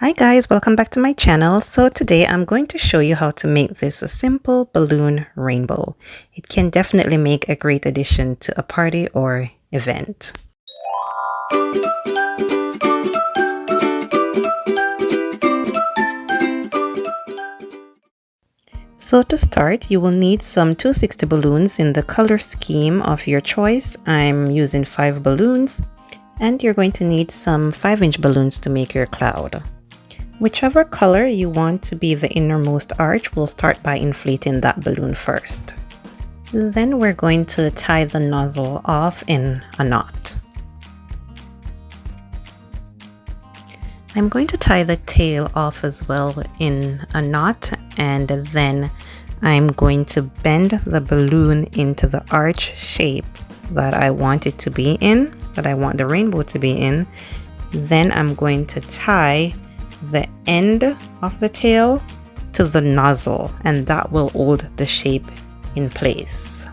Hi guys, welcome back to my channel. So today I'm going to show you how to make this a simple balloon rainbow. It can definitely make a great addition to a party or event. So to start, you will need some 260 balloons in the color scheme of your choice. I'm using 5 balloons, and you're going to need some 5-inch balloons to make your cloud. Whichever color you want to be the innermost arch, we'll start by inflating that balloon first. Then we're going to tie the nozzle off in a knot. I'm going to tie the tail off as well in a knot, and then I'm going to bend the balloon into the arch shape that I want it to be in, that I want the rainbow to be in. Then I'm going to tie the end of the tail to the nozzle, and that will hold the shape in place.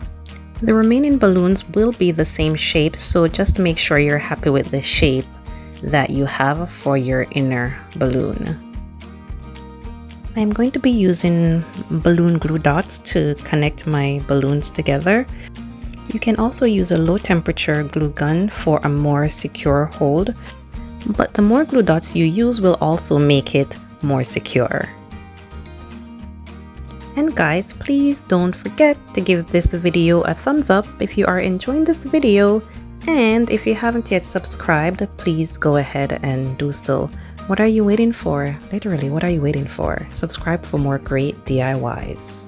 The remaining balloons will be the same shape, so just make sure you're happy with the shape that you have for your inner balloon. I'm going to be using balloon glue dots to connect my balloons together. You can also use a low temperature glue gun for a more secure hold, but the more glue dots you use will also make it more secure. And guys, please don't forget to give this video a thumbs up if you are enjoying this video, and if you haven't yet subscribed, please go ahead and do so. What are you waiting for? Literally, what are you waiting for? Subscribe for more great DIYs.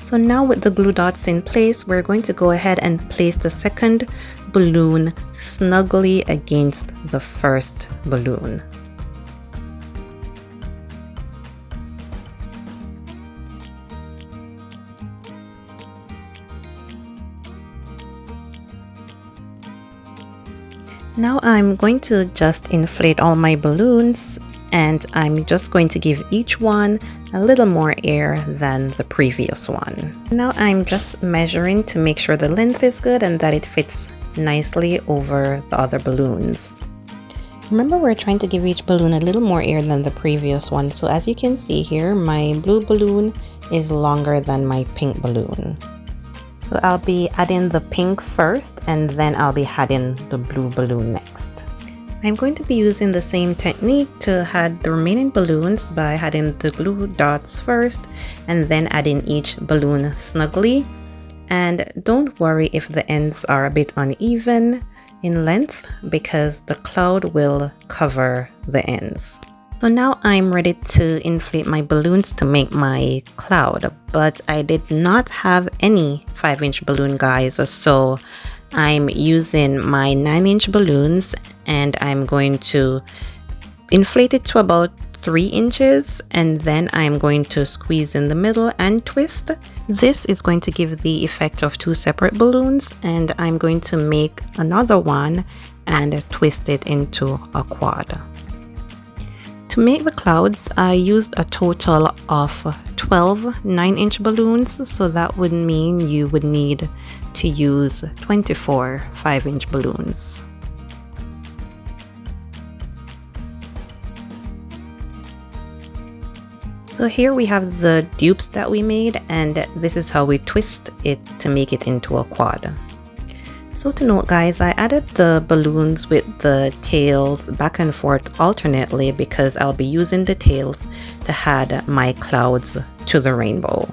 So now with the glue dots in place, we're going to go ahead and place the second balloon snugly against the first balloon. Now I'm going to just inflate all my balloons, and I'm just going to give each one a little more air than the previous one. Now I'm just measuring to make sure the length is good and that it fits nicely over the other balloons. Remember, we're trying to give each balloon a little more air than the previous one. So as you can see here, my blue balloon is longer than my pink balloon. So I'll be adding the pink first, and then I'll be adding the blue balloon next. I'm going to be using the same technique to add the remaining balloons by adding the glue dots first and then adding each balloon snugly. And don't worry if the ends are a bit uneven in length, because the cloud will cover the ends. So now I'm ready to inflate my balloons to make my cloud, but I did not have any 5-inch balloon, guys, so I'm using my 9-inch balloons, and I'm going to inflate it to about 3 inches, and then I'm going to squeeze in the middle and twist. This is going to give the effect of 2 separate balloons, and I'm going to make another one and twist it into a quad. To make the clouds, I used a total of 12 9-inch balloons, so that would mean you would need to use 24 5-inch balloons. So here we have the dupes that we made, and this is how we twist it to make it into a quad. So to note, guys, I added the balloons with the tails back and forth alternately because I'll be using the tails to add my clouds to the rainbow.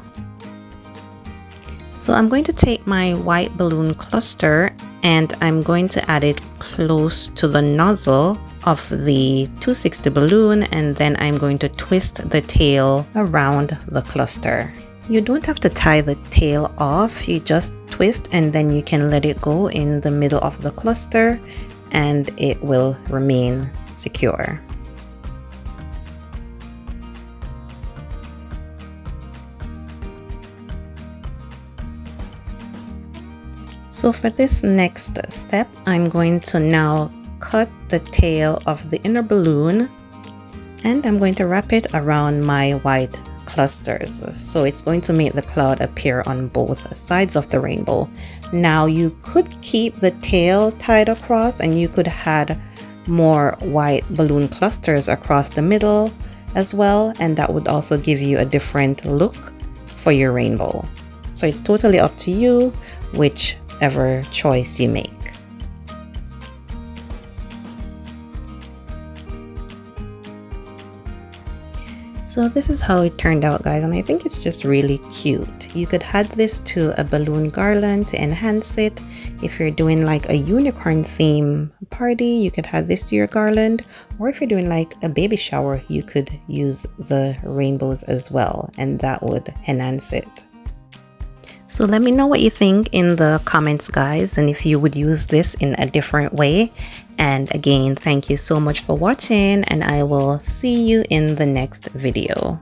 So I'm going to take my white balloon cluster and I'm going to add it close to the nozzle of the 260 balloon, and then I'm going to twist the tail around the cluster. You don't have to tie the tail off, you just twist and then you can let it go in the middle of the cluster and it will remain secure. So for this next step, I'm going to now cut the tail of the inner balloon, and I'm going to wrap it around my white clusters, so it's going to make the cloud appear on both sides of the rainbow. Now you could keep the tail tied across and you could add more white balloon clusters across the middle as well, and that would also give you a different look for your rainbow. So it's totally up to you whichever choice you make. So this is how it turned out, guys, and I think it's just really cute. You could add this to a balloon garland to enhance it. If you're doing like a unicorn theme party, you could add this to your garland, or if you're doing like a baby shower, you could use the rainbows as well, and that would enhance it. So let me know what you think in the comments, guys, and if you would use this in a different way. And again, thank you so much for watching, and I will see you in the next video.